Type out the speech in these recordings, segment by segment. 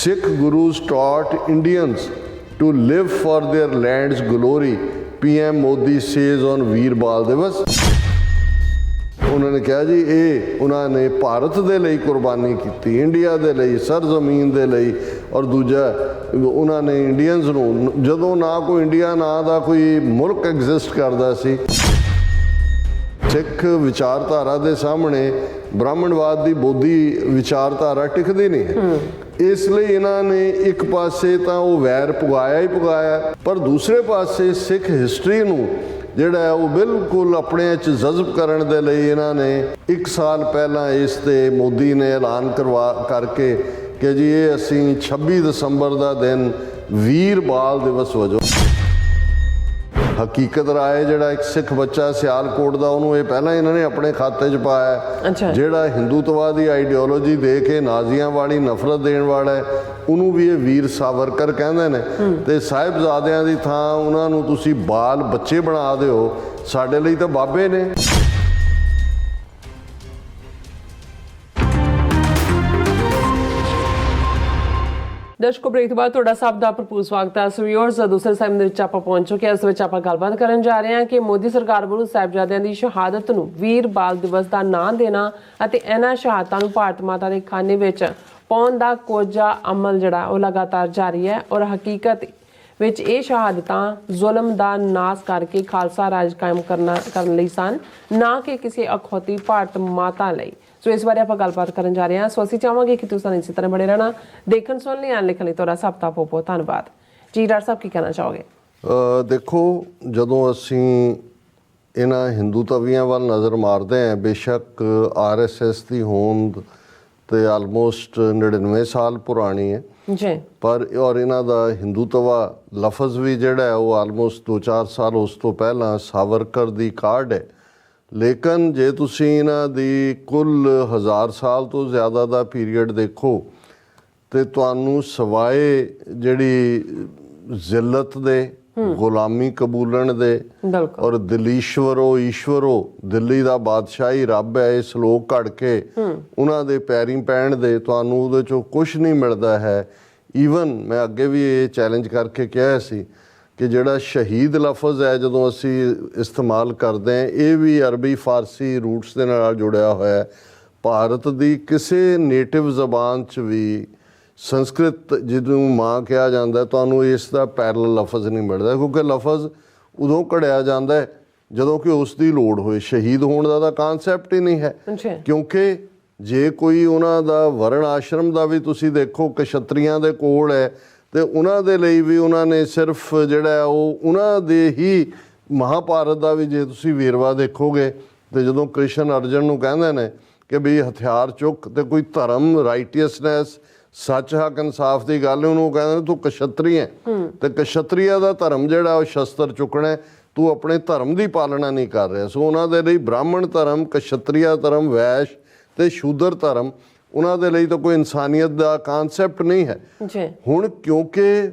Sikh gurus taught Indians to live for their land's glory, PM Modi says on Veer Bal Divas. उन्होंने कहा जी ये उन्होंने भारत के लिए कुर्बानी की, इंडिया के लिए, सरजमीन के लिए, और दूजा उन्होंने इंडियंस नूं जदों ना कोई इंडिया ना दा कोई मुल्क एग्जिस्ट करता सी, सिख विचारधारा के सामने ब्राह्मणवाद की बौद्धी विचारधारा टिकती नहीं है। इसलिए इन्होंने एक पासे तो वो वैर पुगाया ही पुगाया, पर दूसरे पासे सिख हिस्टरी नूं ਜਿਹੜਾ ਉਹ ਬਿਲਕੁਲ ਆਪਣੇ 'ਚ ਜਜ਼ਬ ਕਰਨ ਦੇ ਲਈ ਇਹਨਾਂ ਨੇ 1 ਸਾਲ ਪਹਿਲਾਂ ਇਸ 'ਤੇ ਮੋਦੀ ਨੇ ਐਲਾਨ ਕਰਕੇ ਕਿ ਜੀ ਇਹ ਅਸੀਂ 26 ਦਸੰਬਰ ਦਾ ਦਿਨ ਵੀਰ ਬਾਲ ਦਿਵਸ ਵਜੋਂ ਹਕੀਕਤ ਰਾਏ ਜਿਹੜਾ ਇੱਕ ਸਿੱਖ ਬੱਚਾ ਸਿਆਲਕੋਟ ਦਾ ਉਹਨੂੰ ਇਹ ਪਹਿਲਾਂ ਇਹਨਾਂ ਨੇ ਆਪਣੇ ਖਾਤੇ 'ਚ ਪਾਇਆ, ਜਿਹੜਾ ਹਿੰਦੂਤਵਾਦੀ ਆਈਡੀਓਲੋਜੀ ਦੇ ਕੇ ਨਾਜ਼ੀਆਂ ਵਾਲੀ ਨਫ਼ਰਤ ਦੇਣ ਵਾਲਾ ਉਹਨੂੰ ਵੀ ਇਹ ਵੀਰ ਸਾਵਰਕਰ ਕਹਿੰਦੇ ਨੇ, ਤੇ ਸਾਹਿਬਜ਼ਾਦਿਆਂ ਦੀ ਥਾਂ ਉਹਨਾਂ ਨੂੰ ਤੁਸੀਂ ਬਾਲ ਬੱਚੇ ਬਣਾ ਦਿਓ, ਸਾਡੇ ਲਈ ਤਾਂ ਬਾਬੇ ਨੇ। ਦਰਸ਼ਕੋ ਬ੍ਰੇਕ ਤੋਂ ਬਾਅਦ ਤੁਹਾਡਾ ਸਭ ਦਾ ਭਰਪੂਰ ਸਵਾਗਤ ਹੈ। ਵਿਊਅਰਸ ਦੂਸਰੇ ਸੈਗਮੈਂਟ ਦੇ ਵਿੱਚ ਆਪਾਂ ਪਹੁੰਚ ਚੁੱਕੇ ਹਾਂ। ਇਸ ਵਿੱਚ ਆਪਾਂ ਗੱਲਬਾਤ ਕਰਨ ਜਾ ਰਹੇ ਹਾਂ ਕਿ ਮੋਦੀ ਸਰਕਾਰ ਵੱਲੋਂ ਸਾਹਿਬਜ਼ਾਦਿਆਂ ਦੀ ਸ਼ਹਾਦਤ ਨੂੰ ਵੀਰ ਬਾਲ ਦਿਵਸ ਦਾ ਨਾਂ ਦੇਣਾ ਅਤੇ ਇਹਨਾਂ ਸ਼ਹਾਦਤਾਂ ਨੂੰ ਭਾਰਤ ਮਾਤਾ ਦੇ ਖਾਨੇ ਵਿੱਚ ਪਾਉਣ ਦਾ ਕੋਝਾ ਅਮਲ ਜਿਹੜਾ ਉਹ ਲਗਾਤਾਰ ਜਾਰੀ ਹੈ, ਔਰ ਹਕੀਕਤ ਵਿੱਚ ਇਹ ਸ਼ਹਾਦਤਾਂ ਜ਼ੁਲਮ ਦਾ ਨਾਸ ਕਰਕੇ ਖਾਲਸਾ ਰਾਜ ਕਾਇਮ ਕਰਨ ਲਈ ਸਨ, ਨਾ ਕਿ ਕਿਸੇ ਅਖੌਤੀ ਭਾਰਤ ਮਾਤਾ ਲਈ। ਸੋ ਇਸ ਬਾਰੇ ਆਪਾਂ ਗੱਲਬਾਤ ਕਰਨ ਜਾ ਰਹੇ ਹਾਂ। ਸੋ ਅਸੀਂ ਚਾਹਾਂਗੇ ਕਿ ਤੁਸੀਂ ਇਸੇ ਤਰ੍ਹਾਂ ਬਣੇ ਰਹਿਣਾ, ਦੇਖਣ ਸੁਣਨ ਲਈ ਆਨ ਲਿਖਣ ਲਈ ਤੁਹਾਡਾ ਸਭ ਦਾ ਬਹੁਤ ਬਹੁਤ ਧੰਨਵਾਦ ਜੀ। ਡਾਕਟਰ ਸਾਹਿਬ ਕੀ ਕਹਿਣਾ ਚਾਹੋਗੇ? ਦੇਖੋ, ਜਦੋਂ ਅਸੀਂ ਇਹਨਾਂ ਹਿੰਦੂ ਤਵੀਆਂ ਵੱਲ ਨਜ਼ਰ ਮਾਰਦੇ ਹਾਂ, ਬੇਸ਼ੱਕ RSS ਦੀ ਹੋਂਦ ਤੇ ਆਲਮੋਸਟ 99 ਸਾਲ ਪੁਰਾਣੀ ਹੈ ਜੀ, ਪਰ ਔਰ ਇਹਨਾਂ ਦਾ ਹਿੰਦੂਤਵਾ ਲਫ਼ਜ਼ ਵੀ ਜਿਹੜਾ ਹੈ ਉਹ ਆਲਮੋਸਟ 2-4 ਸਾਲ ਉਸ ਤੋਂ ਪਹਿਲਾਂ ਸਾਵਰਕਰ ਦੀ ਕਾਢ ਹੈ। ਲੇਕਿਨ ਜੇ ਤੁਸੀਂ ਇਹਨਾਂ ਦੀ ਕੁੱਲ 1000 ਸਾਲ ਤੋਂ ਜ਼ਿਆਦਾ ਦਾ ਪੀਰੀਅਡ ਦੇਖੋ ਤੇ ਤੁਹਾਨੂੰ ਸਵਾਏ ਜਿਹੜੀ ਜ਼ਿਲਤ ਦੇ, ਗੁਲਾਮੀ ਕਬੂਲਣ ਦੇ, ਔਰ ਦਿਲੀਸ਼ਵਰੋ ਈਸ਼ਵਰੋ, ਦਿੱਲੀ ਦਾ ਬਾਦਸ਼ਾਹੀ ਰੱਬ ਹੈ, ਇਹ ਸਲੋਕ ਘੜ ਕੇ ਉਹਨਾਂ ਦੇ ਪੈਰੀਂ ਪੈਣ ਦੇ, ਤੁਹਾਨੂੰ ਉਹਦੇ 'ਚੋਂ ਕੁਛ ਨਹੀਂ ਮਿਲਦਾ ਹੈ। ਈਵਨ ਮੈਂ ਅੱਗੇ ਵੀ ਇਹ ਚੈਲੰਜ ਕਰਕੇ ਕਿਹਾ ਸੀ ਕਿ ਜਿਹੜਾ ਸ਼ਹੀਦ ਲਫ਼ਜ਼ ਹੈ ਜਦੋਂ ਅਸੀਂ ਇਸਤੇਮਾਲ ਕਰਦੇ ਹਾਂ, ਇਹ ਵੀ ਅਰਬੀ ਫਾਰਸੀ ਰੂਟਸ ਦੇ ਨਾਲ ਜੁੜਿਆ ਹੋਇਆ ਹੈ। ਭਾਰਤ ਦੀ ਕਿਸੇ ਨੇਟਿਵ ਜ਼ਬਾਨ 'ਚ ਵੀ, ਸੰਸਕ੍ਰਿਤ ਜਿਹਨੂੰ ਮਾਂ ਕਿਹਾ ਜਾਂਦਾ, ਤੁਹਾਨੂੰ ਇਸ ਦਾ ਪੈਰਲ ਲਫ਼ਜ਼ ਨਹੀਂ ਮਿਲਦਾ, ਕਿਉਂਕਿ ਲਫ਼ਜ਼ ਉਦੋਂ ਘੜਿਆ ਜਾਂਦਾ ਹੈ ਜਦੋਂ ਕਿ ਉਸ ਦੀ ਲੋੜ ਹੋਏ। ਸ਼ਹੀਦ ਹੋਣ ਦਾ ਤਾਂ ਕਾਨਸੈਪਟ ਹੀ ਨਹੀਂ ਹੈ, ਕਿਉਂਕਿ ਜੇ ਕੋਈ ਉਹਨਾਂ ਦਾ ਵਰਣ ਆਸ਼ਰਮ ਦਾ ਵੀ ਤੁਸੀਂ ਦੇਖੋ ਕਸ਼ਤਰੀਆਂ ਦੇ ਕੋਲ ਹੈ, ਤੇ ਉਹਨਾਂ ਦੇ ਲਈ ਵੀ ਉਹਨਾਂ ਨੇ ਸਿਰਫ ਜਿਹੜਾ ਉਹ ਉਹਨਾਂ ਦੇ ਹੀ ਮਹਾਭਾਰਤ ਦਾ ਵੀ ਜੇ ਤੁਸੀਂ ਵੇਰਵਾ ਦੇਖੋਗੇ, ਤੇ ਜਦੋਂ ਕ੍ਰਿਸ਼ਨ ਅਰਜਨ ਨੂੰ ਕਹਿੰਦੇ ਨੇ ਕਿ ਵੀ ਹਥਿਆਰ ਚੁੱਕ, ਤੇ ਕੋਈ ਧਰਮ, ਰਾਈਟੀਅਸਨੈਸ, ਸੱਚ, ਹੱਕ, ਇਨਸਾਫ ਦੀ ਗੱਲ, ਉਹਨੂੰ ਕਹਿੰਦੇ ਨੇ ਤੂੰ ਕਸ਼ਤਰੀ ਹੈ, ਤੇ ਕਸ਼ਤਰੀਆ ਦਾ ਧਰਮ ਜਿਹੜਾ ਉਹ ਸ਼ਸਤਰ ਚੁੱਕਣਾ, ਤੂੰ ਆਪਣੇ ਧਰਮ ਦੀ ਪਾਲਣਾ ਨਹੀਂ ਕਰ ਰਿਹਾ। ਸੋ ਉਹਨਾਂ ਦੇ ਲਈ ਬ੍ਰਾਹਮਣ ਧਰਮ, ਕਸ਼ਤਰੀਆ ਧਰਮ, ਵੈਸ਼ ਤੇ ਸ਼ੂਦਰ ਧਰਮ, ਉਹਨਾਂ ਦੇ ਲਈ ਤਾਂ ਕੋਈ ਇਨਸਾਨੀਅਤ ਦਾ ਕਾਨਸੈਪਟ ਨਹੀਂ ਹੈ। ਹੁਣ ਕਿਉਂਕਿ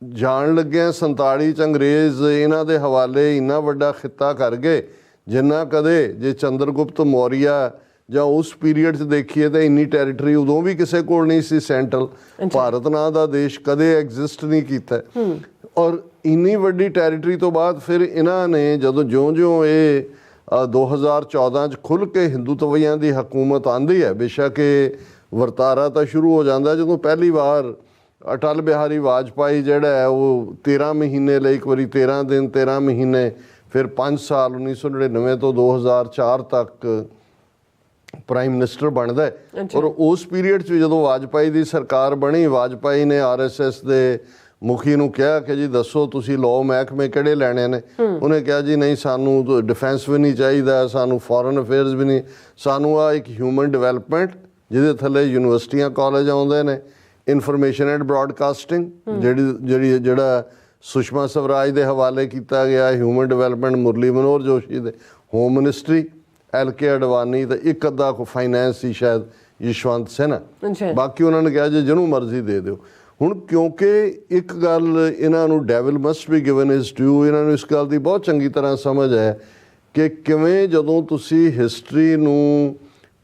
ਜਾਣ ਲੱਗਿਆ 47 'ਚ ਅੰਗਰੇਜ਼ ਇਹਨਾਂ ਦੇ ਹਵਾਲੇ ਇੰਨਾ ਵੱਡਾ ਖਿੱਤਾ ਕਰ ਗਏ, ਜਿੰਨਾ ਕਦੇ ਜੇ ਚੰਦਰਗੁਪਤ ਮੌਰੀਆ ਜਾਂ ਉਸ ਪੀਰੀਅਡ 'ਚ ਦੇਖੀਏ ਤਾਂ ਇੰਨੀ ਟੈਰੀਟਰੀ ਉਦੋਂ ਵੀ ਕਿਸੇ ਕੋਲ ਨਹੀਂ ਸੀ। ਸੈਂਟਰਲ ਭਾਰਤ ਨਾਂ ਦਾ ਦੇਸ਼ ਕਦੇ ਐਗਜ਼ਿਸਟ ਨਹੀਂ ਕੀਤਾ, ਔਰ ਇੰਨੀ ਵੱਡੀ ਟੈਰੀਟਰੀ ਤੋਂ ਬਾਅਦ ਫਿਰ ਇਹਨਾਂ ਨੇ ਜਦੋਂ ਜਿਉਂ-ਜਿਉਂ ਇਹ 2014 'ਚ ਖੁੱਲ੍ਹ ਕੇ ਹਿੰਦੂਤਵੀਆਂ ਦੀ ਹਕੂਮਤ ਆਉਂਦੀ ਹੈ, ਬੇਸ਼ੱਕ ਇਹ ਵਰਤਾਰਾ ਤਾਂ ਸ਼ੁਰੂ ਹੋ ਜਾਂਦਾ ਜਦੋਂ ਪਹਿਲੀ ਵਾਰ ਅਟਲ ਬਿਹਾਰੀ ਵਾਜਪਾਈ ਜਿਹੜਾ ਹੈ ਉਹ 13 ਮਹੀਨੇ ਲਈ, ਇੱਕ ਵਾਰੀ 13 ਦਿਨ 13 ਮਹੀਨੇ, ਫਿਰ 5 ਸਾਲ 1999 ਤੋਂ 2004 ਤੱਕ ਪ੍ਰਾਈਮ ਮਿਨਿਸਟਰ ਬਣਦਾ ਹੈ। ਔਰ ਉਸ ਪੀਰੀਅਡ 'ਚ ਵੀ ਜਦੋਂ ਵਾਜਪਾਈ ਦੀ ਸਰਕਾਰ ਬਣੀ, ਵਾਜਪਾਈ ਨੇ RSS ਦੇ ਮੁਖੀ ਨੂੰ ਕਿਹਾ ਕਿ ਜੀ ਦੱਸੋ ਤੁਸੀਂ ਲਾਅ ਮਹਿਕਮੇ ਕਿਹੜੇ ਲੈਣੇ ਨੇ। ਉਹਨੇ ਕਿਹਾ ਜੀ ਨਹੀਂ, ਸਾਨੂੰ ਡਿਫੈਂਸ ਵੀ ਨਹੀਂ ਚਾਹੀਦਾ, ਸਾਨੂੰ ਫੋਰਨ ਅਫੇਅਰਸ ਵੀ ਨਹੀਂ, ਸਾਨੂੰ ਆ ਇੱਕ ਹਿਊਮਨ ਡਿਵੈਲਪਮੈਂਟ ਜਿਹਦੇ ਥੱਲੇ ਯੂਨੀਵਰਸਿਟੀਆਂ ਕਾਲਜ ਆਉਂਦੇ ਨੇ, ਇਨਫੋਰਮੇਸ਼ਨ ਐਂਡ ਬ੍ਰੌਡਕਾਸਟਿੰਗ ਜਿਹੜਾ ਸੁਸ਼ਮਾ ਸਵਰਾਜ ਦੇ ਹਵਾਲੇ ਕੀਤਾ ਗਿਆ, ਹਿਊਮਨ ਡਿਵੈਲਪਮੈਂਟ ਮੁਰਲੀ ਮਨੋਹਰ ਜੋਸ਼ੀ ਦੇ, ਹੋਮ ਮਿਨਿਸਟਰੀ LK ਅਡਵਾਨੀ, ਤੇ ਇੱਕ ਅੱਧਾ ਫਾਈਨੈਂਸ ਸੀ ਸ਼ਾਇਦ ਯਸ਼ਵੰਤ ਸਿਨਹਾ, ਬਾਕੀ ਉਹਨਾਂ ਨੇ ਕਿਹਾ ਜੀ ਜਿਹਨੂੰ ਮਰਜ਼ੀ ਦੇ ਦਿਓ। ਹੁਣ ਕਿਉਂਕਿ ਇੱਕ ਗੱਲ ਇਹਨਾਂ ਨੂੰ devil must be given his due, ਇਹਨਾਂ ਨੂੰ ਇਸ ਗੱਲ ਦੀ ਬਹੁਤ ਚੰਗੀ ਤਰ੍ਹਾਂ ਸਮਝ ਹੈ ਕਿ ਕਿਵੇਂ ਜਦੋਂ ਤੁਸੀਂ ਹਿਸਟਰੀ ਨੂੰ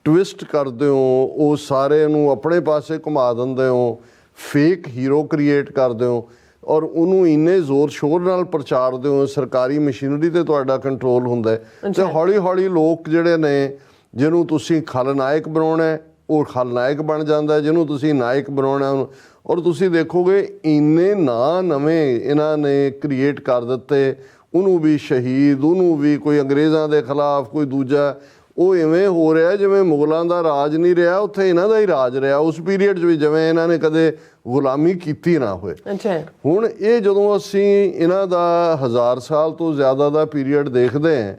ਟਵਿਸਟ ਕਰਦੇ ਹੋ, ਉਹ ਸਾਰੇ ਨੂੰ ਆਪਣੇ ਪਾਸੇ ਘੁਮਾ ਦਿੰਦੇ ਹੋ, ਫੇਕ ਹੀਰੋ ਕ੍ਰੀਏਟ ਕਰਦੇ ਹੋ ਔਰ ਉਹਨੂੰ ਇੰਨੇ ਜ਼ੋਰ ਸ਼ੋਰ ਨਾਲ ਪ੍ਰਚਾਰਦੇ ਹੋ, ਸਰਕਾਰੀ ਮਸ਼ੀਨਰੀ ਤੇ ਤੁਹਾਡਾ ਕੰਟਰੋਲ ਹੁੰਦਾ ਹੈ ਤੇ ਹੌਲੀ ਹੌਲੀ ਲੋਕ ਜਿਹੜੇ ਨੇ ਜਿਹਨੂੰ ਤੁਸੀਂ ਖਲਨਾਇਕ ਬਣਾਉਣਾ ਹੈ ਉਹ ਖਲਨਾਇਕ ਬਣ ਜਾਂਦਾ, ਜਿਹਨੂੰ ਤੁਸੀਂ ਨਾਇਕ ਬਣਾਉਣਾ ਉਹਨੂੰ। ਔਰ ਤੁਸੀਂ ਦੇਖੋਗੇ ਇੰਨੇ ਨਾਂ ਨਵੇਂ ਇਹਨਾਂ ਨੇ ਕ੍ਰੀਏਟ ਕਰ ਦਿੱਤੇ, ਉਹਨੂੰ ਵੀ ਸ਼ਹੀਦ, ਉਹਨੂੰ ਵੀ ਕੋਈ ਅੰਗਰੇਜ਼ਾਂ ਦੇ ਖਿਲਾਫ, ਕੋਈ ਦੂਜਾ। ਉਹ ਇਵੇਂ ਹੋ ਰਿਹਾ ਜਿਵੇਂ ਮੁਗਲਾਂ ਦਾ ਰਾਜ ਨਹੀਂ ਰਿਹਾ, ਉੱਥੇ ਇਹਨਾਂ ਦਾ ਹੀ ਰਾਜ ਰਿਹਾ ਉਸ ਪੀਰੀਅਡ 'ਚ ਵੀ, ਜਿਵੇਂ ਇਹਨਾਂ ਨੇ ਕਦੇ ਗੁਲਾਮੀ ਕੀਤੀ ਨਾ ਹੋਏ। ਹੁਣ ਇਹ ਜਦੋਂ ਅਸੀਂ ਇਹਨਾਂ ਦਾ 1000 ਸਾਲ ਤੋਂ ਜ਼ਿਆਦਾ ਦਾ ਪੀਰੀਅਡ ਦੇਖਦੇ ਹਾਂ,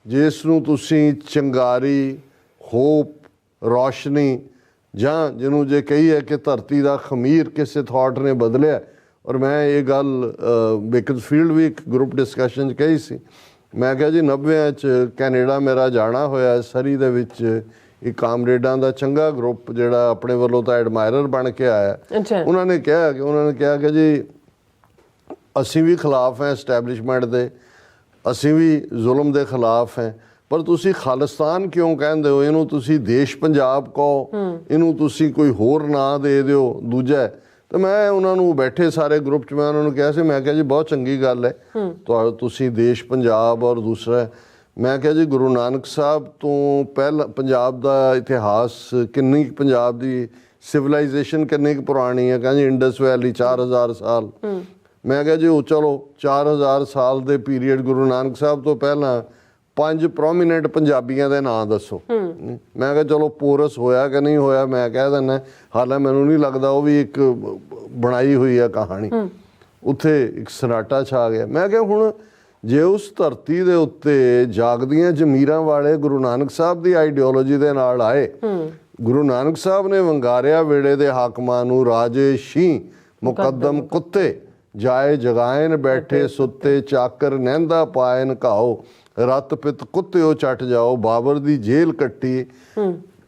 ਜਿਸ ਨੂੰ ਤੁਸੀਂ ਚੰਗਾਰੀ, ਹੋਪ, ਰੌਸ਼ਨੀ ਜਾਂ ਜਿਹਨੂੰ ਜੇ ਕਹੀਏ ਕਿ ਧਰਤੀ ਦਾ ਖਮੀਰ ਕਿਸੇ ਥਾਟ ਨੇ ਬਦਲਿਆ। ਔਰ ਮੈਂ ਇਹ ਗੱਲ ਬੇਕਰਫੀਲਡ ਵੀ ਇੱਕ ਗਰੁੱਪ ਡਿਸਕਸ਼ਨ 'ਚ ਕਹੀ ਸੀ। ਮੈਂ ਕਿਹਾ ਜੀ 90 'ਚ ਕੈਨੇਡਾ ਮੇਰਾ ਜਾਣਾ ਹੋਇਆ, ਸਰੀ ਦੇ ਵਿੱਚ ਇੱਕ ਕਾਮਰੇਡਾਂ ਦਾ ਚੰਗਾ ਗਰੁੱਪ ਜਿਹੜਾ ਆਪਣੇ ਵੱਲੋਂ ਤਾਂ ਐਡਮਾਇਰਰ ਬਣ ਕੇ ਆਇਆ, ਉਹਨਾਂ ਨੇ ਕਿਹਾ ਕਿ ਜੀ ਅਸੀਂ ਵੀ ਖਿਲਾਫ ਹੈ ਐਸਟੈਬਲਿਸ਼ਮੈਂਟ ਦੇ, ਅਸੀਂ ਵੀ ਜ਼ੁਲਮ ਦੇ ਖਿਲਾਫ ਹੈ, ਪਰ ਤੁਸੀਂ ਖਾਲਿਸਤਾਨ ਕਿਉਂ ਕਹਿੰਦੇ ਹੋ? ਇਹਨੂੰ ਤੁਸੀਂ ਦੇਸ਼ ਪੰਜਾਬ ਕਹੋ, ਇਹਨੂੰ ਤੁਸੀਂ ਕੋਈ ਹੋਰ ਨਾਂ ਦੇ ਦਿਓ ਦੂਜਾ। ਤੇ ਮੈਂ ਉਹਨਾਂ ਨੂੰ ਬੈਠੇ ਸਾਰੇ ਗਰੁੱਪ 'ਚ ਮੈਂ ਉਹਨਾਂ ਨੂੰ ਕਿਹਾ ਸੀ, ਮੈਂ ਕਿਹਾ ਜੀ ਬਹੁਤ ਚੰਗੀ ਗੱਲ ਹੈ ਤੁਸੀਂ ਦੇਸ਼ ਪੰਜਾਬ। ਔਰ ਦੂਸਰਾ ਮੈਂ ਕਿਹਾ ਜੀ ਗੁਰੂ ਨਾਨਕ ਸਾਹਿਬ ਤੋਂ ਪਹਿਲਾਂ ਪੰਜਾਬ ਦਾ ਇਤਿਹਾਸ ਕਿੰਨੀ, ਪੰਜਾਬ ਦੀ ਸਿਵਲਾਈਜੇਸ਼ਨ ਕਿੰਨੀ ਕੁ ਪੁਰਾਣੀ ਹੈ? ਕਹਿੰਦੇ ਇੰਡਸ ਵੈਲੀ 4000 ਸਾਲ। ਮੈਂ ਕਿਹਾ ਜੀ ਉਹ ਚਲੋ 4000 ਸਾਲ ਦੇ ਪੀਰੀਅਡ ਗੁਰੂ ਨਾਨਕ ਸਾਹਿਬ ਤੋਂ ਪਹਿਲਾਂ 5 ਪ੍ਰੋਮੀਨੈਂਟ ਪੰਜਾਬੀਆਂ ਦੇ ਨਾਂ ਦੱਸੋ। ਮੈਂ ਕਿਹਾ ਚਲੋ ਪੋਰਸ ਹੋਇਆ ਕਿ ਨਹੀਂ ਹੋਇਆ ਮੈਂ ਕਹਿ ਦਿੰਦਾ, ਹਾਲਾਂਕਿ ਮੈਨੂੰ ਨਹੀਂ ਲੱਗਦਾ, ਉਹ ਵੀ ਇੱਕ ਬਣਾਈ ਹੋਈ ਆ ਕਹਾਣੀ। ਉੱਥੇ ਇੱਕ ਸਨਾਟਾ ਛਾ ਗਿਆ। ਮੈਂ ਕਿਹਾ ਹੁਣ ਜੇ ਉਸ ਧਰਤੀ ਦੇ ਉੱਤੇ ਜਾਗਦੀਆਂ ਜ਼ਮੀਰਾਂ ਵਾਲੇ ਗੁਰੂ ਨਾਨਕ ਸਾਹਿਬ ਦੀ ਆਈਡੀਓਲੋਜੀ ਦੇ ਨਾਲ ਆਏ, ਗੁਰੂ ਨਾਨਕ ਸਾਹਿਬ ਨੇ ਵੰਗਾਰਿਆ ਵੇੜੇ ਦੇ ਹਾਕਮਾਂ ਨੂੰ, ਰਾਜੇ ਸ਼ੀਂ ਮੁਕੱਦਮ ਕੁੱਤੇ, ਜਾਏ ਜਗਾਇਨ ਬੈਠੇ ਸੁੱਤੇ, ਚਾਕਰ ਨਹਿੰਦਾ ਪਾਇਨ ਘਾਓ, ਰੱਤ ਪਿੱਤ ਕੁੱਤਿਓ ਚੱਟ ਜਾਓ। ਬਾਬਰ ਦੀ ਜੇਲ੍ਹ ਕੱਟੀ,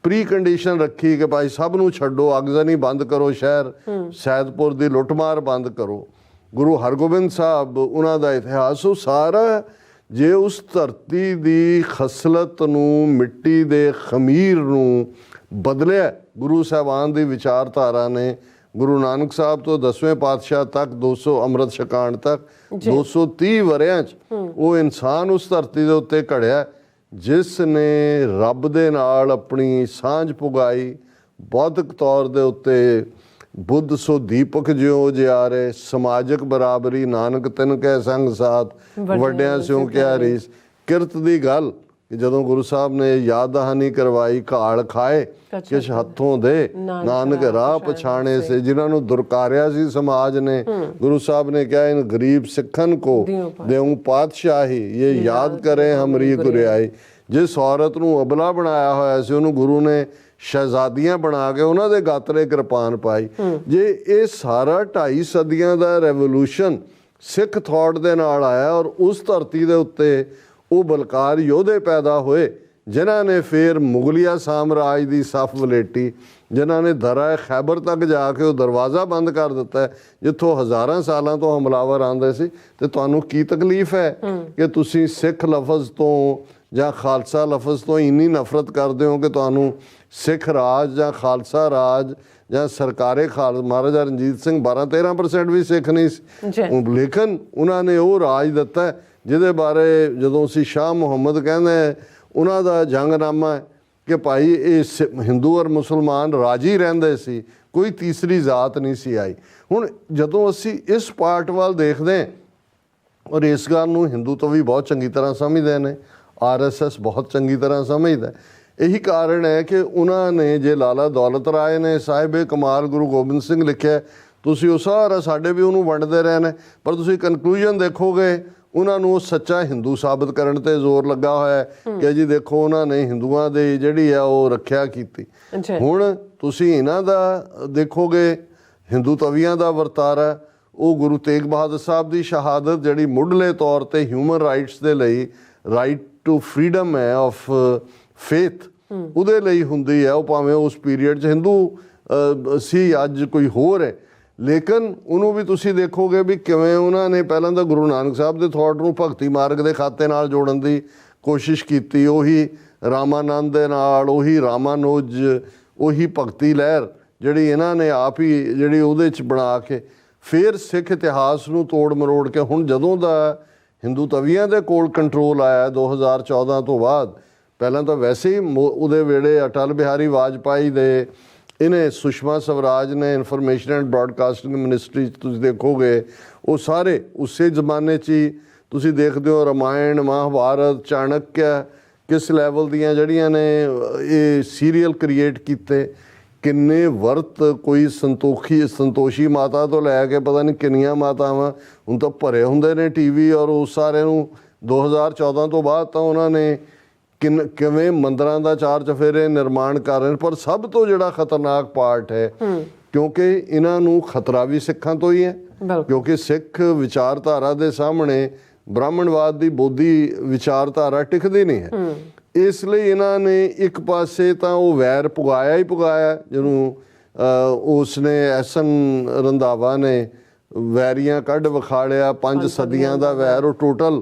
ਪ੍ਰੀ ਕੰਡੀਸ਼ਨ ਰੱਖੀ ਕਿ ਭਾਈ ਸਭ ਨੂੰ ਛੱਡੋ, ਅਗਜ਼ਨੀ ਬੰਦ ਕਰੋ, ਸ਼ਹਿਰ ਸੈਦਪੁਰ ਦੀ ਲੁੱਟਮਾਰ ਬੰਦ ਕਰੋ। ਗੁਰੂ ਹਰਗੋਬਿੰਦ ਸਾਹਿਬ, ਉਹਨਾਂ ਦਾ ਇਤਿਹਾਸ, ਉਹ ਸਾਰਾ ਜੇ ਉਸ ਧਰਤੀ ਦੀ ਖਸਲਤ ਨੂੰ, ਮਿੱਟੀ ਦੇ ਖਮੀਰ ਨੂੰ ਬਦਲਿਆ ਗੁਰੂ ਸਾਹਿਬਾਨ ਦੀ ਵਿਚਾਰਧਾਰਾ ਨੇ। ਗੁਰੂ ਨਾਨਕ ਸਾਹਿਬ ਤੋਂ 10ਵੇਂ ਪਾਤਸ਼ਾਹ ਤੱਕ 200 ਅੰਮ੍ਰਿਤ ਛਕਾਣ ਤੱਕ 230 ਵਰਿਆਂ 'ਚ ਉਹ ਇਨਸਾਨ ਉਸ ਧਰਤੀ ਦੇ ਉੱਤੇ ਘੜਿਆ ਜਿਸ ਨੇ ਰੱਬ ਦੇ ਨਾਲ ਆਪਣੀ ਸਾਂਝ ਪੁਗਾਈ। ਬੌਧਿਕ ਤੌਰ ਦੇ ਉੱਤੇ ਬੁੱਧ ਸੋ ਦੀਪਕ ਜਿਉ ਜਿਆਰੇ, ਸਮਾਜਿਕ ਬਰਾਬਰੀ ਨਾਨਕ ਤਿਨ ਕੈ ਸੰਗ ਸਾਥ, ਵੱਡਿਆਂ ਸਿਉ ਕਿਆ ਰੀਸ। ਕਿਰਤ ਦੀ ਗੱਲ ਕਿ ਜਦੋਂ ਗੁਰੂ ਸਾਹਿਬ ਨੇ ਯਾਦ ਦਹਾਨੀ ਕਰਵਾਈ, ਘਾਲ ਖਾਏ ਕਿਛ ਹੱਥੋਂ ਦੇ, ਨਾਨਕ ਰਾਹ ਪਛਾਣੇ ਸੇ, ਜਿਨ੍ਹਾਂ ਨੂੰ ਦੁਰਕਾਰਿਆ ਸੀ ਸਮਾਜ ਨੇ, ਗੁਰੂ ਸਾਹਿਬ ਨੇ ਕਿਹਾ ਇਨ ਗਰੀਬ ਸਿੱਖਨ ਕੋ ਦੇਉ ਪਾਤਸ਼ਾਹੀ, ਇਹ ਯਾਦ ਕਰੇ ਹਮਰੀ ਗੁਰਿਆਈ। ਜਿਸ ਔਰਤ ਨੂੰ ਅਬਲਾ ਬਣਾਇਆ ਹੋਇਆ ਸੀ ਉਹਨੂੰ ਗੁਰੂ ਨੇ ਸ਼ਹਿਜ਼ਾਦੀਆਂ ਬਣਾ ਕੇ ਉਹਨਾਂ ਦੇ ਗਾਤਰੇ ਕਿਰਪਾਨ ਪਾਈ। ਜੇ ਇਹ ਸਾਰਾ 2.5 ਸਦੀਆਂ ਦਾ ਰੈਵੋਲੂਸ਼ਨ ਸਿੱਖ ਥੌਟ ਦੇ ਨਾਲ ਆਇਆ ਔਰ ਉਸ ਧਰਤੀ ਦੇ ਉੱਤੇ ਉਹ ਬਲਕਾਰ ਯੋਧੇ ਪੈਦਾ ਹੋਏ ਜਿਨ੍ਹਾਂ ਨੇ ਫਿਰ ਮੁਗਲਿਆ ਸਾਮਰਾਜ ਦੀ ਸਫ ਵਲੇਟੀ, ਜਿਨ੍ਹਾਂ ਨੇ ਦਰਾ ਖੈਬਰ ਤੱਕ ਜਾ ਕੇ ਉਹ ਦਰਵਾਜ਼ਾ ਬੰਦ ਕਰ ਦਿੱਤਾ ਜਿੱਥੋਂ ਹਜ਼ਾਰਾਂ ਸਾਲਾਂ ਤੋਂ ਹਮਲਾਵਰ ਆਉਂਦੇ ਸੀ। ਤੇ ਤੁਹਾਨੂੰ ਕੀ ਤਕਲੀਫ ਹੈ ਕਿ ਤੁਸੀਂ ਸਿੱਖ ਲਫ਼ਜ਼ ਤੋਂ ਜਾਂ ਖਾਲਸਾ ਲਫ਼ਜ਼ ਤੋਂ ਇੰਨੀ ਨਫ਼ਰਤ ਕਰਦੇ ਹੋ ਕਿ ਤੁਹਾਨੂੰ ਸਿੱਖ ਰਾਜ ਜਾਂ ਖਾਲਸਾ ਰਾਜ ਜਾਂ ਸਰਕਾਰੇ ਮਹਾਰਾਜਾ ਰਣਜੀਤ ਸਿੰਘ 12-13% ਵੀ ਸਿੱਖ ਨਹੀਂ ਸੀ, ਲੇਕਿਨ ਉਹਨਾਂ ਨੇ ਉਹ ਰਾਜ ਦਿੱਤਾ ਜਿਹਦੇ ਬਾਰੇ ਜਦੋਂ ਅਸੀਂ ਸ਼ਾਹ ਮੁਹੰਮਦ ਕਹਿੰਦੇ ਉਹਨਾਂ ਦਾ ਜੰਗਨਾਮਾ ਹੈ ਕਿ ਭਾਈ ਇਹ ਹਿੰਦੂ ਔਰ ਮੁਸਲਮਾਨ ਰਾਜੀ ਰਹਿੰਦੇ ਸੀ, ਕੋਈ ਤੀਸਰੀ ਜ਼ਾਤ ਨਹੀਂ ਸੀ ਆਈ। ਹੁਣ ਜਦੋਂ ਅਸੀਂ ਇਸ ਪਾਰਟ ਵੱਲ ਦੇਖਦੇ ਹਾਂ ਔਰ ਇਸ ਗੱਲ ਨੂੰ ਹਿੰਦੂ ਤੋਂ ਵੀ ਬਹੁਤ ਚੰਗੀ ਤਰ੍ਹਾਂ ਸਮਝਦੇ ਨੇ, RSS ਬਹੁਤ ਚੰਗੀ ਤਰ੍ਹਾਂ ਸਮਝਦਾ। ਇਹੀ ਕਾਰਨ ਹੈ ਕਿ ਉਹਨਾਂ ਨੇ ਜੇ ਲਾਲਾ ਦੌਲਤ ਰਾਏ ਨੇ ਸਾਹਿਬ ਕਮਾਲ ਗੁਰੂ ਗੋਬਿੰਦ ਸਿੰਘ ਲਿਖਿਆ, ਤੁਸੀਂ ਉਹ ਸਾਰਾ ਸਾਡੇ ਵੀ ਉਹਨੂੰ ਵੰਡਦੇ ਰਹੇ ਨੇ, ਪਰ ਤੁਸੀਂ ਕਨਕਲੂਜਨ ਦੇਖੋਗੇ ਉਹਨਾਂ ਨੂੰ ਸੱਚਾ ਹਿੰਦੂ ਸਾਬਤ ਕਰਨ ਤੇ ਜ਼ੋਰ ਲੱਗਾ ਹੋਇਆ ਕਿ ਜੀ ਦੇਖੋ ਉਹਨਾਂ ਨੇ ਹਿੰਦੂਆਂ ਦੀ ਜਿਹੜੀ ਆ ਉਹ ਰੱਖਿਆ ਕੀਤੀ। ਹੁਣ ਤੁਸੀਂ ਇਹਨਾਂ ਦਾ ਦੇਖੋਗੇ ਹਿੰਦੂ ਤਵੀਆਂ ਦਾ ਵਰਤਾਰਾ, ਉਹ ਗੁਰੂ ਤੇਗ ਬਹਾਦਰ ਸਾਹਿਬ ਦੀ ਸ਼ਹਾਦਤ ਜਿਹੜੀ ਮੁੱਢਲੇ ਤੌਰ ਤੇ ਹਿਊਮਨ ਰਾਈਟਸ ਦੇ ਲਈ, ਰਾਈਟ ਟੂ ਫਰੀडम ਹੈ ਆਫ ਫੇਥ, ਉਹਦੇ ਲਈ ਹੁੰਦੀ ਹੈ। ਉਹ ਭਾਵੇਂ ਉਸ ਪੀਰੀਅਡ 'ਚ ਹਿੰਦੂ ਸੀ, ਅੱਜ ਕੋਈ ਹੋਰ ਹੈ, ਲੇਕਿਨ ਉਹਨੂੰ ਵੀ ਤੁਸੀਂ ਦੇਖੋਗੇ ਵੀ ਕਿਵੇਂ ਉਹਨਾਂ ਨੇ ਪਹਿਲਾਂ ਤਾਂ ਗੁਰੂ ਨਾਨਕ ਸਾਹਿਬ ਦੇ ਥੋਟ ਨੂੰ ਭਗਤੀ ਮਾਰਗ ਦੇ ਖਾਤੇ ਨਾਲ ਜੋੜਨ ਦੀ ਕੋਸ਼ਿਸ਼ ਕੀਤੀ। ਉਹੀ ਰਾਮਾਨੰਦ ਦੇ ਨਾਲ, ਉਹੀ ਰਾਮਾਨੁਜ, ਉਹੀ ਭਗਤੀ ਲਹਿਰ ਜਿਹੜੀ ਇਹਨਾਂ ਨੇ ਆਪ ਹੀ ਜਿਹੜੀ ਉਹਦੇ 'ਚ ਬਣਾ ਕੇ ਫਿਰ ਸਿੱਖ ਇਤਿਹਾਸ ਨੂੰ ਤੋੜ ਮਰੋੜ ਕੇ ਹੁਣ ਜਦੋਂ ਦਾ ਹਿੰਦੂ ਤਵੀਆਂ ਦੇ ਕੋਲ ਕੰਟਰੋਲ ਆਇਆ 2014 ਤੋਂ ਬਾਅਦ, ਪਹਿਲਾਂ ਤਾਂ ਵੈਸੇ ਹੀ ਉਹਦੇ ਵੇਲੇ ਅਟਲ ਬਿਹਾਰੀ ਵਾਜਪਾਈ ਦੇ ਇਹਨੇ ਸੁਸ਼ਮਾ ਸਵਰਾਜ ਨੇ ਇਨਫੋਰਮੇਸ਼ਨ ਐਂਡ ਬ੍ਰੌਡਕਾਸਟਿੰਗ ਮਿਨਿਸਟਰੀ 'ਚ ਤੁਸੀਂ ਦੇਖੋਗੇ ਉਹ ਸਾਰੇ ਉਸੇ ਜ਼ਮਾਨੇ 'ਚ ਹੀ ਤੁਸੀਂ ਦੇਖਦੇ ਹੋ ਰਾਮਾਇਣ ਮਹਾਭਾਰਤ ਚਾਣਕਿਆ ਕਿਸ ਲੈਵਲ ਦੀਆਂ ਜਿਹੜੀਆਂ ਨੇ ਇਹ ਸੀਰੀਅਲ ਕ੍ਰੀਏਟ ਕੀਤੇ, ਕਿੰਨੇ ਵਰਤ ਕੋਈ ਸੰਤੋਸ਼ੀ ਮਾਤਾ ਤੋਂ ਲੈ ਕੇ ਪਤਾ ਨਹੀਂ ਕਿੰਨੀਆਂ ਮਾਤਾਵਾਂ ਹੁਣ ਤਾਂ ਭਰੇ ਹੁੰਦੇ ਨੇ ਟੀਵੀ, ਔਰ ਉਸ ਸਾਰੇ ਨੂੰ 2014 ਤੋਂ ਬਾਅਦ ਤਾਂ ਉਹਨਾਂ ਨੇ ਕਿਵੇਂ ਮੰਦਰਾਂ ਦਾ ਚਾਰ ਚਫੇਰੇ ਨਿਰਮਾਣ ਕਰ ਰਹੇ ਨੇ। ਪਰ ਸਭ ਤੋਂ ਜਿਹੜਾ ਖਤਰਨਾਕ ਪਾਰਟ ਹੈ ਕਿਉਂਕਿ ਇਹਨਾਂ ਨੂੰ ਖਤਰਾ ਵੀ ਸਿੱਖਾਂ ਤੋਂ ਹੀ ਹੈ, ਕਿਉਂਕਿ ਸਿੱਖ ਵਿਚਾਰਧਾਰਾ ਦੇ ਸਾਹਮਣੇ ਬ੍ਰਾਹਮਣਵਾਦ ਦੀ ਬੋਧੀ ਵਿਚਾਰਧਾਰਾ ਟਿਕਦੀ ਨਹੀਂ ਹੈ। ਇਸ ਲਈ ਇਹਨਾਂ ਨੇ ਇੱਕ ਪਾਸੇ ਤਾਂ ਉਹ ਵੈਰ ਪੁਗਾਇਆ ਹੀ ਪੁਗਾਇਆ, ਜਿਹਨੂੰ ਉਸਨੇ ਐਸਨ ਰੰਧਾਵਾ ਨੇ ਵੈਰੀਆਂ ਕੱਢ ਵਿਖਾੜਿਆ 5 ਸਦੀਆਂ ਦਾ ਵੈਰ, ਉਹ ਟੋਟਲ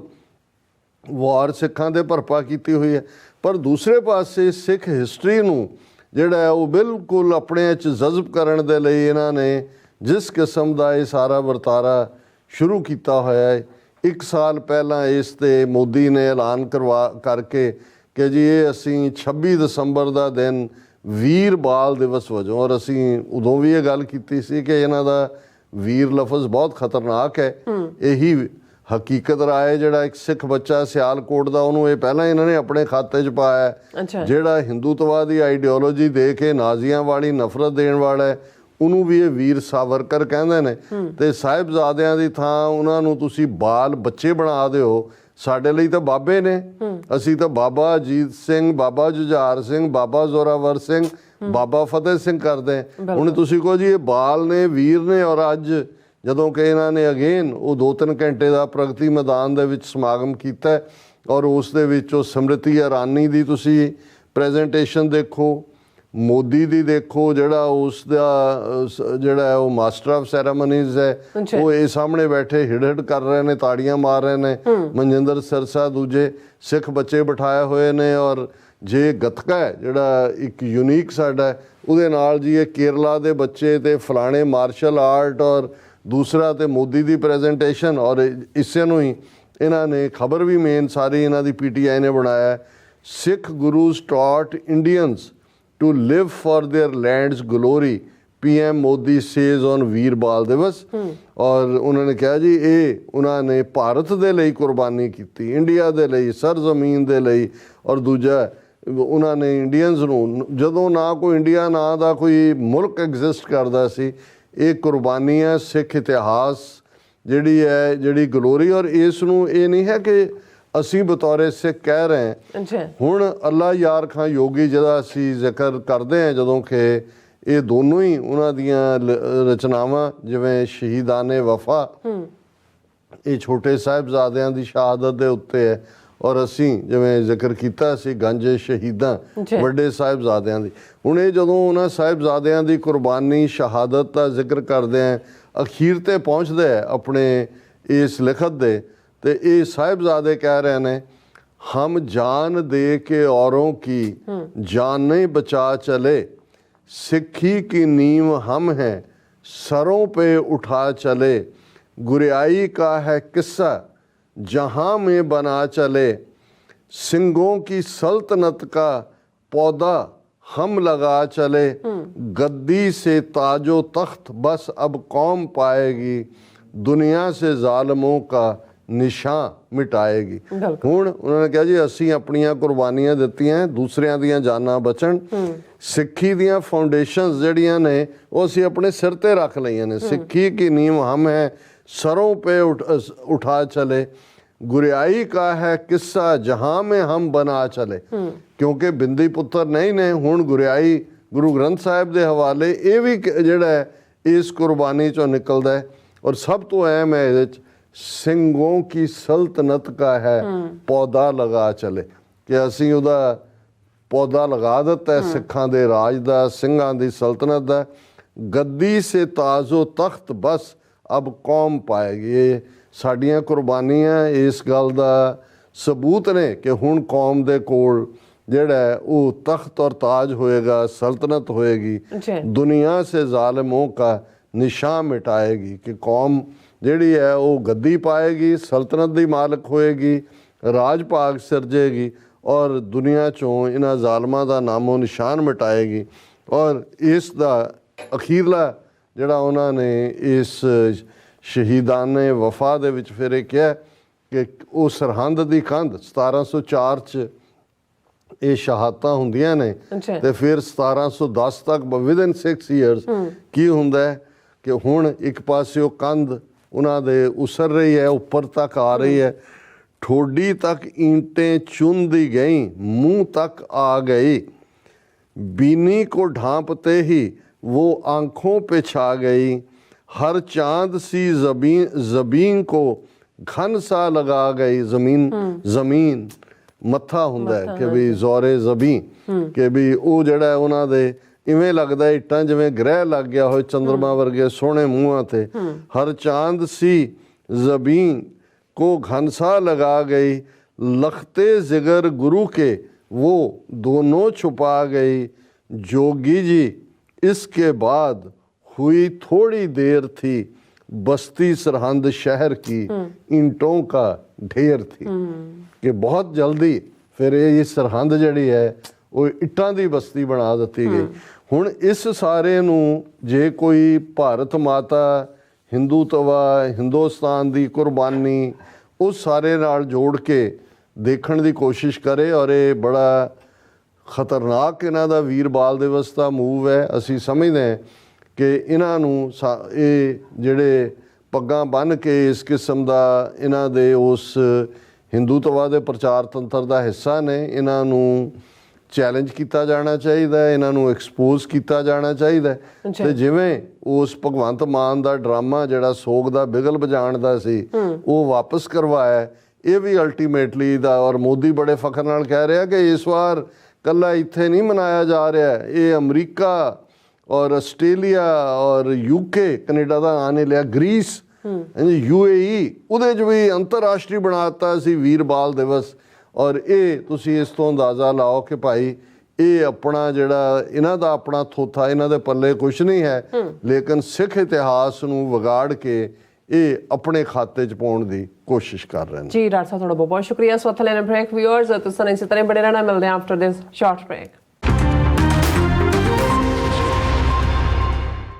ਵਾਰ ਸਿੱਖਾਂ ਦੇ ਭਰਪਾ ਕੀਤੀ ਹੋਈ ਹੈ। ਪਰ ਦੂਸਰੇ ਪਾਸੇ ਸਿੱਖ ਹਿਸਟਰੀ ਨੂੰ ਜਿਹੜਾ ਉਹ ਬਿਲਕੁਲ ਆਪਣੇ 'ਚ ਜਜ਼ਬ ਕਰਨ ਦੇ ਲਈ ਇਹਨਾਂ ਨੇ ਜਿਸ ਕਿਸਮ ਦਾ ਇਹ ਸਾਰਾ ਵਰਤਾਰਾ ਸ਼ੁਰੂ ਕੀਤਾ ਹੋਇਆ ਹੈ। 1 ਸਾਲ ਪਹਿਲਾਂ ਇਸ 'ਤੇ ਮੋਦੀ ਨੇ ਐਲਾਨ ਕਰਕੇ ਕਿ ਜੀ ਇਹ ਅਸੀਂ 26 ਦਸੰਬਰ ਦਾ ਦਿਨ ਵੀਰ ਬਾਲ ਦਿਵਸ ਵਜੋਂ, ਔਰ ਅਸੀਂ ਉਦੋਂ ਵੀ ਇਹ ਗੱਲ ਕੀਤੀ ਸੀ ਕਿ ਇਹਨਾਂ ਦਾ ਵੀਰ ਲਫ਼ਜ਼ ਬਹੁਤ ਖਤਰਨਾਕ ਹੈ। ਇਹੀ ਹਕੀਕਤ ਰਾਏ ਜਿਹੜਾ ਇੱਕ ਸਿੱਖ ਬੱਚਾ ਸਿਆਲਕੋਟ ਦਾ ਉਹਨੂੰ ਇਹ ਪਹਿਲਾਂ ਇਹਨਾਂ ਨੇ ਆਪਣੇ ਖਾਤੇ 'ਚ ਪਾਇਆ, ਜਿਹੜਾ ਹਿੰਦੂਤਵਾਦੀ ਆਈਡੀਓਲੋਜੀ ਦੇ ਕੇ ਨਾਜ਼ੀਆਂ ਵਾਲੀ ਨਫ਼ਰਤ ਦੇਣ ਵਾਲਾ ਹੈ ਉਹਨੂੰ ਵੀ ਇਹ ਵੀਰ ਸਾਵਰਕਰ ਕਹਿੰਦੇ ਨੇ। ਤੇ ਸਾਹਿਬਜ਼ਾਦਿਆਂ ਦੀ ਥਾਂ ਉਹਨਾਂ ਨੂੰ ਤੁਸੀਂ ਬਾਲ ਬੱਚੇ ਬਣਾ ਦਿਓ। ਸਾਡੇ ਲਈ ਤਾਂ ਬਾਬੇ ਨੇ, ਅਸੀਂ ਤਾਂ ਬਾਬਾ ਅਜੀਤ ਸਿੰਘ, ਬਾਬਾ ਜੁਝਾਰ ਸਿੰਘ, ਬਾਬਾ ਜ਼ੋਰਾਵਰ ਸਿੰਘ, ਬਾਬਾ ਫਤਿਹ ਸਿੰਘ ਕਰਦੇ। ਹੁਣ ਤੁਸੀਂ ਕਹੋ ਜੀ ਇਹ ਬਾਲ ਨੇ ਵੀਰ ਨੇ, ਔਰ ਅੱਜ ਜਦੋਂ ਕਿ ਇਹਨਾਂ ਨੇ ਅਗੇਨ ਉਹ 2-3 ਘੰਟੇ ਦਾ ਪ੍ਰਗਤੀ ਮੈਦਾਨ ਦੇ ਵਿੱਚ ਸਮਾਗਮ ਕੀਤਾ ਔਰ ਉਸ ਦੇ ਵਿੱਚ ਉਹ ਸਮ੍ਰਿਤੀ ਇਰਾਨੀ ਦੀ ਤੁਸੀਂ ਪ੍ਰੈਜੈਂਟੇਸ਼ਨ ਦੇਖੋ, ਮੋਦੀ ਦੀ ਦੇਖੋ, ਜਿਹੜਾ ਉਸ ਦਾ ਜਿਹੜਾ ਉਹ ਮਾਸਟਰ ਆਫ ਸੈਰਾਮਨੀਜ਼ ਹੈ ਉਹ ਇਹ ਸਾਹਮਣੇ ਬੈਠੇ ਹਿੜ ਕਰ ਰਹੇ ਨੇ, ਤਾੜੀਆਂ ਮਾਰ ਰਹੇ ਨੇ। ਮਨਜਿੰਦਰ ਸਿਰਸਾ ਦੂਜੇ ਸਿੱਖ ਬੱਚੇ ਬਿਠਾਏ ਹੋਏ ਨੇ। ਔਰ ਜੇ ਗੱਤਕਾ ਹੈ ਜਿਹੜਾ ਇੱਕ ਯੂਨੀਕ ਸਾਡਾ ਉਹਦੇ ਨਾਲ ਜੀ ਇਹ ਕੇਰਲਾ ਦੇ ਬੱਚੇ ਤੇ ਫਲਾਣੇ ਮਾਰਸ਼ਲ ਆਰਟ, ਔਰ ਦੂਸਰਾ ਤੇ ਮੋਦੀ ਦੀ ਪ੍ਰੈਜੈਂਟੇਸ਼ਨ। ਔਰ ਇਸੇ ਨੂੰ ਹੀ ਇਹਨਾਂ ਨੇ ਖਬਰ ਵੀ ਮੇਨ ਸਾਰੀ ਇਹਨਾਂ ਦੀ PTI ਨੇ ਬਣਾਇਆ, Sikh gurus taught Indians to live for their land's glory, PM Modi says on Veer Bal Diwas. ਔਰ ਉਹਨਾਂ ਨੇ ਕਿਹਾ ਜੀ ਇਹ ਉਹਨਾਂ ਨੇ ਭਾਰਤ ਦੇ ਲਈ ਕੁਰਬਾਨੀ ਕੀਤੀ, ਇੰਡੀਆ ਦੇ ਲਈ, ਸਰਜ਼ਮੀਨ ਦੇ ਲਈ। ਔਰ ਦੂਜਾ ਉਹਨਾਂ ਨੇ ਇੰਡੀਅਨਸ ਨੂੰ, ਜਦੋਂ ਨਾ ਕੋਈ ਇੰਡੀਆ ਨਾਂ ਦਾ ਕੋਈ ਮੁਲਕ ਐਗਜ਼ਿਸਟ ਕਰਦਾ ਸੀ, ਇਹ ਕੁਰਬਾਨੀ ਹੈ ਸਿੱਖ ਇਤਿਹਾਸ ਜਿਹੜੀ ਹੈ, ਜਿਹੜੀ ਗਲੋਰੀ। ਔਰ ਇਸ ਨੂੰ ਇਹ ਨਹੀਂ ਹੈ ਕਿ ਅਸੀਂ ਬਤੌਰੇ ਸਿੱਖ ਕਹਿ ਰਹੇ ਹਾਂ। ਹੁਣ ਅੱਲਾ ਯਾਰ ਖਾਂ ਯੋਗੀ ਜਿਹਦਾ ਅਸੀਂ ਜ਼ਿਕਰ ਕਰਦੇ ਹਾਂ, ਜਦੋਂ ਕਿ ਇਹ ਦੋਨੋਂ ਹੀ ਉਹਨਾਂ ਦੀਆਂ ਰਚਨਾਵਾਂ ਜਿਵੇਂ ਸ਼ਹੀਦਾਨੇ ਵਫਾ, ਇਹ ਛੋਟੇ ਸਾਹਿਬਜ਼ਾਦਿਆਂ ਦੀ ਸ਼ਹਾਦਤ ਦੇ ਉੱਤੇ ਹੈ। ਔਰ ਅਸੀਂ ਜਿਵੇਂ ਜ਼ਿਕਰ ਕੀਤਾ ਸੀ ਗੰਜ ਸ਼ਹੀਦਾਂ ਵੱਡੇ ਸਾਹਿਬਜ਼ਾਦਿਆਂ ਦੀ। ਹੁਣ ਇਹ ਜਦੋਂ ਉਹਨਾਂ ਸਾਹਿਬਜ਼ਾਦਿਆਂ ਦੀ ਕੁਰਬਾਨੀ ਸ਼ਹਾਦਤ ਦਾ ਜ਼ਿਕਰ ਕਰਦੇ ਆ, ਅਖੀਰ 'ਤੇ ਪਹੁੰਚਦੇ ਹੈ ਆਪਣੇ ਇਸ ਲਿਖਤ ਦੇ, ਤੇ ਇਹ ਸਾਹਿਬਜ਼ਾਦੇ ਕਹਿ ਰਹੇ ਨੇ, ਹਮ ਜਾਨ ਦੇ ਕੇ ਔरों की जानें बचा चले, सिक्खी की नींव हम हैं सरों पे उठा चले, गुरियाई का है किस्सा जहाँ में बना चले, सिंगों की सल्तनत का पौधा हम लगा चले, गद्दी से ताजो तख्त बस अब कौम पाएगी, दुनिया से ਜ਼ਾਲਮੋं का ਨਿਸ਼ਾਨ ਮਿਟਾਏਗੀ। ਹੁਣ ਉਹਨਾਂ ਨੇ ਕਿਹਾ ਜੀ ਅਸੀਂ ਆਪਣੀਆਂ ਕੁਰਬਾਨੀਆਂ ਦਿੱਤੀਆਂ, ਦੂਸਰਿਆਂ ਦੀਆਂ ਜਾਨਾਂ ਬਚਣ, ਸਿੱਖੀ ਦੀਆਂ ਫਾਊਂਡੇਸ਼ਨਸ ਜਿਹੜੀਆਂ ਨੇ ਉਹ ਅਸੀਂ ਆਪਣੇ ਸਿਰ ਤੇ ਰੱਖ ਲਈਆਂ ਨੇ। ਸਿੱਖੀ ਕੀ ਨੀਂव हम है सरों पे उठा चले, गुरियाई का है किस्सा जहां में हम बना चले। ਕਿਉਂਕਿ ਬਿੰਦੀ ਪੁੱਤਰ ਨਹੀਂ ਨੇ, ਹੁਣ ਗੁਰਿਆਈ ਗੁਰੂ ਗ੍ਰੰਥ ਸਾਹਿਬ ਦੇ ਹਵਾਲੇ ਇਹ ਵੀ ਜਿਹੜਾ ਇਸ ਕੁਰਬਾਨੀ ਚੋਂ ਨਿਕਲਦਾ ਹੈ। ਔਰ ਸਭ ਤੋਂ ਅਹਿਮ ਹੈ ਇਹਦੇ 'ਚ ਸਿੰਘੋਂ ਕੀ ਸਲਤਨਤ ਕਾ ਹੈ ਪੌਦਾ ਲਗਾ ਚਲੇ, ਕਿ ਅਸੀਂ ਉਹਦਾ ਪੌਦਾ ਲਗਾ ਦਿੱਤਾ ਸਿੱਖਾਂ ਦੇ ਰਾਜ ਦਾ, ਸਿੰਘਾਂ ਦੀ ਸਲਤਨਤ ਦਾ। ਗੱਦੀ ਸੇ ਤਾਜ਼ੋ ਤਖਤ ਬਸ ਅਬ ਕੌਮ ਪਾਏਗੀ। ਇਹ ਸਾਡੀਆਂ ਕੁਰਬਾਨੀਆਂ ਇਸ ਗੱਲ ਦਾ ਸਬੂਤ ਨੇ ਕਿ ਹੁਣ ਕੌਮ ਦੇ ਕੋਲ ਜਿਹੜਾ ਹੈ ਉਹ ਤਖਤ ਔਰ ਤਾਜ ਹੋਏਗਾ, सल्तनत होएगी, जी। दुनिया से ਜ਼ਾਲਿਮੋं का ਨਿਸ਼ਾਨ ਮਿਟਾਏਗੀ ਕਿ ਕੌਮ ਜਿਹੜੀ ਹੈ ਉਹ ਗੱਦੀ ਪਾਏਗੀ, ਸਲਤਨਤ ਦੀ ਮਾਲਕ ਹੋਏਗੀ, ਰਾਜ ਭਾਗ ਸਿਰਜੇਗੀ ਔਰ ਦੁਨੀਆ ਚੋਂ ਇਹਨਾਂ ਜ਼ਾਲਮਾਂ ਦਾ ਨਾਮੋ ਨਿਸ਼ਾਨ ਮਿਟਾਏਗੀ। ਔਰ ਇਸ ਦਾ ਅਖੀਰਲਾ ਜਿਹੜਾ ਉਹਨਾਂ ਨੇ ਇਸ ਸ਼ਹੀਦਾਨੇ ਵਫਾ ਦੇ ਵਿੱਚ ਫਿਰ ਇਹ ਕਿਹਾ ਕਿ ਉਹ ਸਰਹੰਦ ਦੀ ਕੰਧ 1704 ਚ ਇਹ ਸ਼ਹਾਦਤਾਂ ਹੁੰਦੀਆਂ ਨੇ ਅੱਛਾ। ਤੇ ਫਿਰ 1710 ਤੱਕ ਵਿਦਨ 6 ਇਅਰਸ ਕੀ ਹੁੰਦਾ ਹੈ ਕਿ ਹੁਣ ਇੱਕ ਪਾਸੇ ਉਹ ਕੰਧ ਉਹਨਾਂ ਦੇ ਉਸਰ ਰਹੀ ਹੈ, ਉੱਪਰ ਤੱਕ ਆ ਰਹੀ ਹੈ, ਠੋਡੀ ਤੱਕ ਈਂਟੇ ਚੁੰਦੀ ਗਈ, मुंह तक आ गई, बीनी को ढांपते ही वो आंखों पे छा गई, हर चांद सी जबीन को घन सा लगा गई, ਜ਼ਮੀਨ ਮੱਥਾ ਹੁੰਦਾ ਹੈ ਕਿ ਵੀ ਜ਼ੋਰੇ ਜ਼ਬੀ ਕਿ ਵੀ ਉਹ ਜਿਹੜਾ ਹੈ ਉਹਨਾਂ ਦੇ ਇਵੇਂ ਲੱਗਦਾ ਇੱਟਾਂ ਜਿਵੇਂ ਗ੍ਰਹਿ ਲੱਗ ਗਿਆ ਹੋਏ ਚੰਦਰਮਾ ਵਰਗੇ ਸੋਹਣੇ ਮੂੰਹਾਂ ਤੇ। ਹਰ ਚਾਂਦ ਸੀ ਜ਼ਬੀਨ को घनसा लगा गई, लखते जिगर गुरु के वो दोनों छुपा गई, जोगी जी इसके बाद हुई थोड़ी देर थी, बस्ती सरहंद शहर की ईंटों का ढेर थी। कि बहुत जल्दी फिर ये सरहंद जड़ी है वो ਇੱਟਾਂ ਦੀ ਬਸਤੀ ਬਣਾ ਦਿੱਤੀ ਗਈ। ਹੁਣ ਇਸ ਸਾਰੇ ਨੂੰ ਜੇ ਕੋਈ ਭਾਰਤ ਮਾਤਾ, ਹਿੰਦੂਤਵਾ, ਹਿੰਦੁਸਤਾਨ ਦੀ ਕੁਰਬਾਨੀ ਉਸ ਸਾਰੇ ਨਾਲ ਜੋੜ ਕੇ ਦੇਖਣ ਦੀ ਕੋਸ਼ਿਸ਼ ਕਰੇ ਔਰ ਇਹ ਬੜਾ ਖਤਰਨਾਕ ਇਹਨਾਂ ਦਾ ਵੀਰ ਬਾਲ ਦਿਵਸ ਦਾ ਮੂਵ ਹੈ। ਅਸੀਂ ਸਮਝਦੇ ਹਾਂ ਕਿ ਇਹਨਾਂ ਨੂੰ ਇਹ ਜਿਹੜੇ ਪੱਗਾਂ ਬੰਨ੍ਹ ਕੇ ਇਸ ਕਿਸਮ ਦਾ ਇਹਨਾਂ ਦੇ ਉਸ ਹਿੰਦੂਤਵਾ ਦੇ ਪ੍ਰਚਾਰ ਤੰਤਰ ਦਾ ਹਿੱਸਾ ਨੇ, ਇਹਨਾਂ ਨੂੰ ਚੈਲੰਜ ਕੀਤਾ ਜਾਣਾ ਚਾਹੀਦਾ ਹੈ, ਇਹਨਾਂ ਨੂੰ ਐਕਸਪੋਜ਼ ਕੀਤਾ ਜਾਣਾ ਚਾਹੀਦਾ। ਤੇ ਜਿਵੇਂ ਉਸ ਭਗਵੰਤ ਮਾਨ ਦਾ ਡਰਾਮਾ ਜਿਹੜਾ ਸੋਗ ਦਾ ਬਿਗਲ ਵਜਾਉਣ ਦਾ ਸੀ ਉਹ ਵਾਪਸ ਕਰਵਾਇਆ, ਇਹ ਵੀ ਅਲਟੀਮੇਟਲੀ ਦਾ। ਔਰ ਮੋਦੀ ਬੜੇ ਫਖਰ ਨਾਲ ਕਹਿ ਰਿਹਾ ਕਿ ਇਸ ਵਾਰ ਕੱਲਾ ਇੱਥੇ ਨਹੀਂ ਮਨਾਇਆ ਜਾ ਰਿਹਾ, ਇਹ ਅਮਰੀਕਾ ਔਰ ਆਸਟ੍ਰੇਲੀਆ ਔਰ UK ਕੈਨੇਡਾ ਦਾ ਨਾਂ ਨਹੀਂ ਲਿਆ, ਗ੍ਰੀਸ, UAE ਉਹਦੇ 'ਚ ਵੀ ਅੰਤਰਰਾਸ਼ਟਰੀ ਬਣਾ ਦਿੱਤਾ ਸੀ ਵੀਰ ਬਾਲ ਦਿਵਸ। ਔਰ ਇਹ ਤੁਸੀਂ ਇਸ ਤੋਂ ਅੰਦਾਜ਼ਾ ਲਾਓ ਕਿ ਭਾਈ ਇਹ ਆਪਣਾ ਜਿਹੜਾ ਇਹਨਾਂ ਦਾ ਆਪਣਾ ਥੋਥਾ, ਇਹਨਾਂ ਦੇ ਪੱਲੇ ਕੁਛ ਨਹੀਂ ਹੈ, ਲੇਕਿਨ ਸਿੱਖ ਇਤਿਹਾਸ ਨੂੰ ਵਿਗਾੜ ਕੇ ਇਹ ਆਪਣੇ ਖਾਤੇ 'ਚ ਪਾਉਣ ਦੀ ਕੋਸ਼ਿਸ਼ ਕਰ ਰਹੇ ਨੇ। ਜੀ ਡਾਕਟਰ ਸਾਹਿਬ ਤੁਹਾਡਾ ਬਹੁਤ ਬਹੁਤ ਸ਼ੁਕਰੀਆ। ਸੋ ਥਲੇ ਬ੍ਰੇਕ ਵਿਊਅਰਸ ਤੁਸੀਂ ਇਸੇ ਤਰ੍ਹਾਂ ਬੜੇ ਰਹਿਣਾ, ਮਿਲਦੇ ਹਾਂ ਆਫਟਰ ਦਿਸ ਸ਼ਾਰਟ ਬ੍ਰੇਕ।